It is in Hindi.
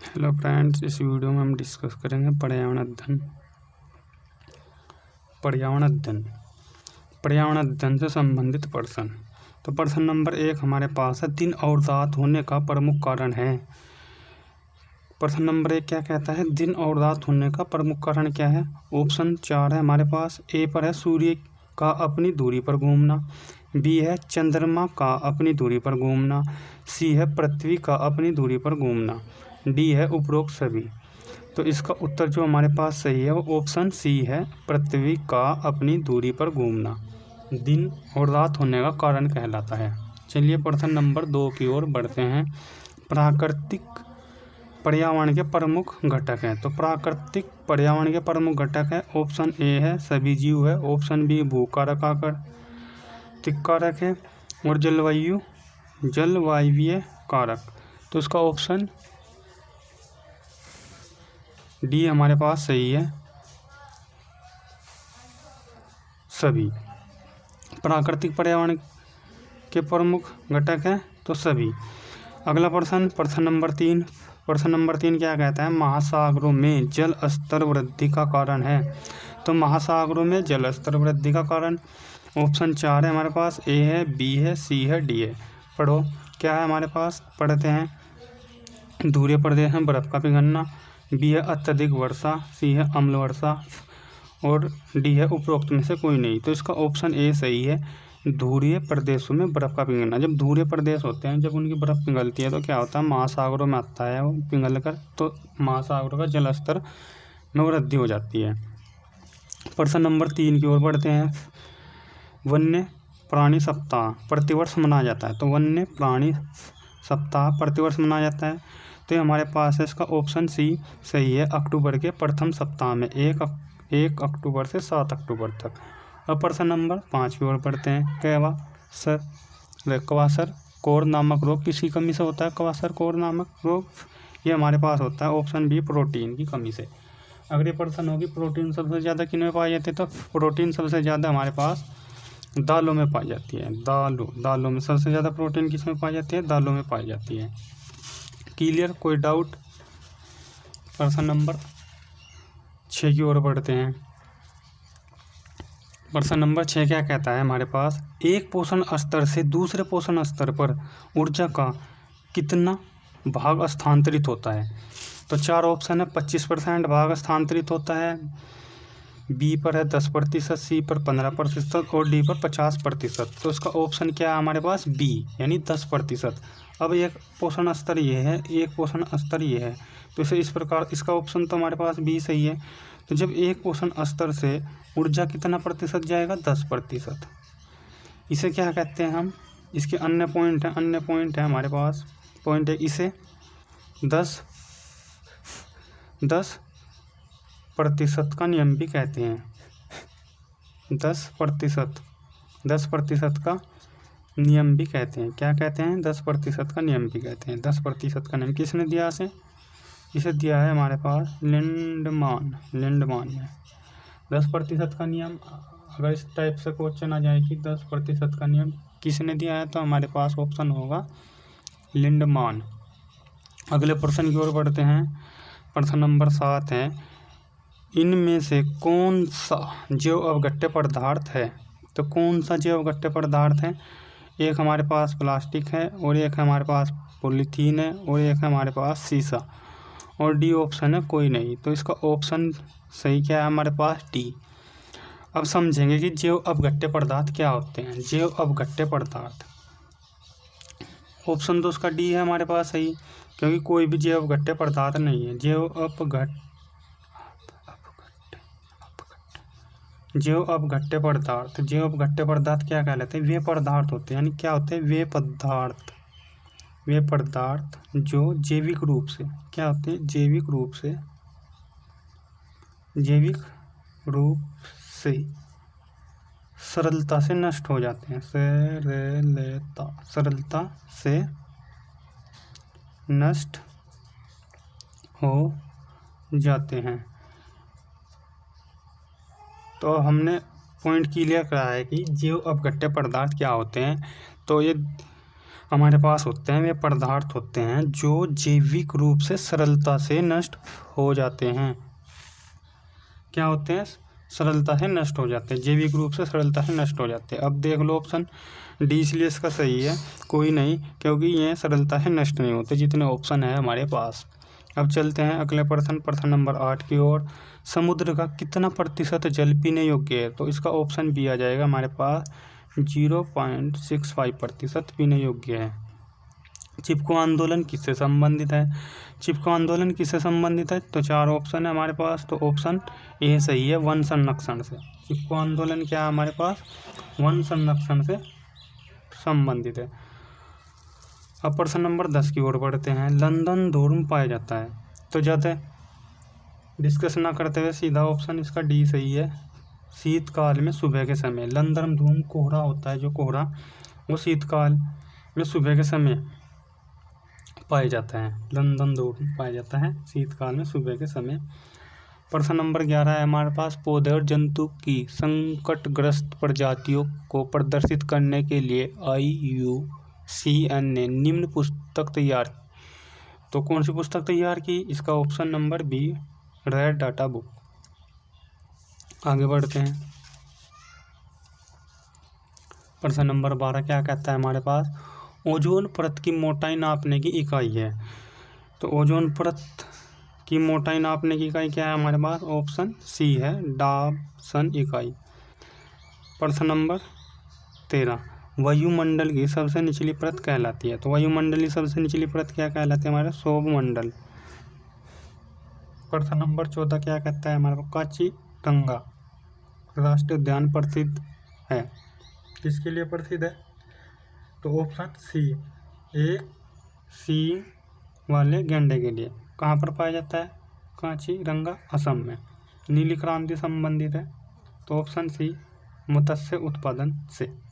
हेलो फ्रेंड्स, इस वीडियो में हम डिस्कस करेंगे पर्यावरण अध्ययन से संबंधित प्रश्न। तो प्रश्न नंबर 1 हमारे पास है, दिन और रात होने का प्रमुख कारण है। प्रश्न नंबर 1 क्या कहता है, दिन और रात होने का प्रमुख कारण क्या है। ऑप्शन 4 है हमारे पास। ए पर है सूर्य का अपनी दूरी पर घूमना, बी है चंद्रमा का अपनी दूरी पर घूमना, सी है पृथ्वी का अपनी दूरी पर घूमना, डी है उपरोक्त सभी। तो इसका उत्तर जो हमारे पास सही है वो ऑप्शन सी है, पृथ्वी का अपनी दूरी पर घूमना दिन और रात होने का कारण कहलाता है। चलिए प्रश्न नंबर 2 की ओर बढ़ते हैं। प्राकृतिक पर्यावरण के प्रमुख घटक हैं। तो प्राकृतिक पर्यावरण के प्रमुख घटक है, ऑप्शन ए है सभी जीव है, ऑप्शन बी भूकारक आकृतिक कारक है और जलवायवीय कारक। तो इसका ऑप्शन डी हमारे पास सही है, सभी। प्राकृतिक पर्यावरण के प्रमुख घटक है तो सभी। अगला प्रश्न नंबर 3। प्रश्न नंबर 3 क्या कहता है, महासागरों में जल स्तर वृद्धि का कारण है। तो महासागरों में जल स्तर वृद्धि का कारण ऑप्शन 4 है हमारे पास। ए है, बी है, सी है, डी है। पढ़ो क्या है हमारे पास, पढ़ते हैं। ध्रुवीय प्रदेश में बर्फ का पिघलना, बी है अत्यधिक वर्षा, सी है अम्ल वर्षा और डी है उपरोक्त में से कोई नहीं। तो इसका ऑप्शन ए सही है, ध्रुवीय प्रदेशों में बर्फ का पिघलना। जब ध्रुवीय प्रदेश होते हैं, जब उनकी बर्फ पिघलती है तो क्या होता है, महासागरों में आता है वो पिघल कर, तो महासागरों का जल स्तर में वृद्धि हो जाती है। प्रश्न नंबर 3 की ओर बढ़ते हैं। वन्य प्राणी सप्ताह प्रतिवर्ष मनाया जाता है। तो वन्य प्राणी सप्ताह प्रतिवर्ष मनाया जाता है, तो ये हमारे पास है इसका ऑप्शन सी सही है, अक्टूबर के प्रथम सप्ताह में 1 अक्टूबर से 7 अक्टूबर तक। अब प्रश्न नंबर 5 की ओर बढ़ते हैं। क्वासर कोर नामक रोग किसकी कमी से होता है। क्वासर कोर नामक रोग ये हमारे पास होता है ऑप्शन बी, प्रोटीन की कमी से। अगले प्रश्न होगी, प्रोटीन सबसे ज़्यादा किन में पाई जाती है। तो प्रोटीन सबसे ज़्यादा हमारे पास दालों में पाई जाती है। दालों में सबसे ज़्यादा प्रोटीन किस में पाई जाती है, दालों में पाई जाती है। क्लियर, कोई डाउट। प्रश्न नंबर 6 की ओर बढ़ते हैं। प्रश्न नंबर 6 क्या कहता है हमारे पास, एक पोषण स्तर से दूसरे पोषण स्तर पर ऊर्जा का कितना भाग स्थानांतरित होता है। तो 4 ऑप्शन है। 25% भाग स्थानांतरित होता है, बी पर है 10%, सी पर 15% और डी पर 50%। तो इसका ऑप्शन क्या है हमारे पास, बी यानी 10%। अब एक पोषण स्तर ये है, एक पोषण स्तर ये है, तो इसे इस प्रकार, इसका ऑप्शन तो हमारे पास बी सही है। तो जब एक पोषण स्तर से ऊर्जा कितना प्रतिशत जाएगा, 10%। इसे क्या कहते हैं हम, इसके अन्य पॉइंट है हमारे पास। पॉइंट है, इसे 10% का नियम भी कहते हैं। 10% का नियम भी कहते हैं। क्या कहते हैं, 10% का नियम भी कहते हैं। 10% का नियम किसने दिया इसे दिया है हमारे पास लिंडमान ने। 10% का नियम, अगर इस टाइप से क्वेश्चन आ जाए कि 10% का नियम किसने दिया है, तो हमारे पास ऑप्शन होगा लिंडमान। अगले प्रश्न की ओर बढ़ते हैं। प्रश्न नंबर 7 है, इनमें से कौन सा जैव अवघट्य पदार्थ है। तो कौन सा जैव अवघट्य पदार्थ है, एक हमारे पास प्लास्टिक है और एक हमारे पास पॉलीथीन है और एक हमारे पास सीसा और डी ऑप्शन है कोई नहीं। तो इसका ऑप्शन सही क्या है हमारे पास, डी। अब समझेंगे कि जैव अवघट्य पदार्थ क्या होते हैं। जैव अवघट्य पदार्थ, ऑप्शन तो उसका डी है हमारे पास सही, क्योंकि कोई भी जैव अवघट्य पदार्थ नहीं है। जैव अवघट्य पदार्थ क्या कहलाते हैं, वे पदार्थ होते हैं। यानी क्या होते हैं, वे पदार्थ जो जैविक रूप से क्या होते हैं, जैविक रूप से सरलता से नष्ट हो जाते हैं। सरलता से नष्ट हो जाते हैं। तो हमने पॉइंट क्लियर करा है कि जैव अवघट्य पदार्थ क्या होते हैं। तो ये हमारे पास होते हैं वे पदार्थ होते हैं जो जैविक रूप से सरलता से नष्ट हो जाते हैं। क्या होते हैं? सरलता से नष्ट हो जाते हैं, जैविक रूप से सरलता से नष्ट हो जाते हैं। अब देख लो ऑप्शन डी, इसलिए इसका सही है, कोई नहीं, क्योंकि ये सरलता से नष्ट नहीं होते जितने ऑप्शन है हमारे पास। अब चलते हैं अगले प्रश्न नंबर 8 की ओर। समुद्र का कितना प्रतिशत जल पीने योग्य है? तो इसका ऑप्शन बी आ जाएगा हमारे पास, 0.65% पीने योग्य है। चिपको आंदोलन किससे संबंधित है? चिपको आंदोलन किससे संबंधित है? तो 4 ऑप्शन है हमारे पास, तो ऑप्शन ए सही है, वन संरक्षण से। चिपको आंदोलन क्या है हमारे पास? वन संरक्षण से संबंधित है। अब प्रश्न नंबर 10 की ओर बढ़ते हैं। लंदन धूम पाया जाता है, तो ज़्यादा डिस्कस ना करते हुए सीधा ऑप्शन इसका डी सही है, शीतकाल में सुबह के समय। लंदन धूम कोहरा होता है, जो कोहरा वो शीतकाल में सुबह के समय पाया जाता है। लंदन धूम पाया जाता है शीतकाल में सुबह के समय। प्रश्न नंबर 11 है हमारे पास। पौधे और जंतु की संकटग्रस्त प्रजातियों को प्रदर्शित करने के लिए IUCN ने निम्न पुस्तक तैयार की, तो कौन सी पुस्तक तैयार की? इसका option number B, red data book. आगे बढ़ते हैं। प्रश्न नंबर 12 क्या कहता है हमारे पास? ओजोन परत की मोटाई नापने की इकाई है, तो ओजोन परत की मोटाई नापने की इकाई क्या है हमारे पास? ऑप्शन सी है, डाबसन इकाई। प्रश्न नंबर 13, वायुमंडल की सबसे निचली परत कहलाती है, तो वायुमंडल की सबसे निचली परत क्या कहलाती है हमारे? सौरमंडल। प्रश्न नंबर 14 क्या कहता है हमारे पास? काजीरंगा राष्ट्रीय उद्यान प्रसिद्ध है, किसके लिए प्रसिद्ध है? तो ऑप्शन सी, एक सींग वाले गैंडे के लिए। कहाँ पर पाया जाता है? काजीरंगा, असम में। नीली क्रांति संबंधित है, तो ऑप्शन सी, मत्स्य उत्पादन से।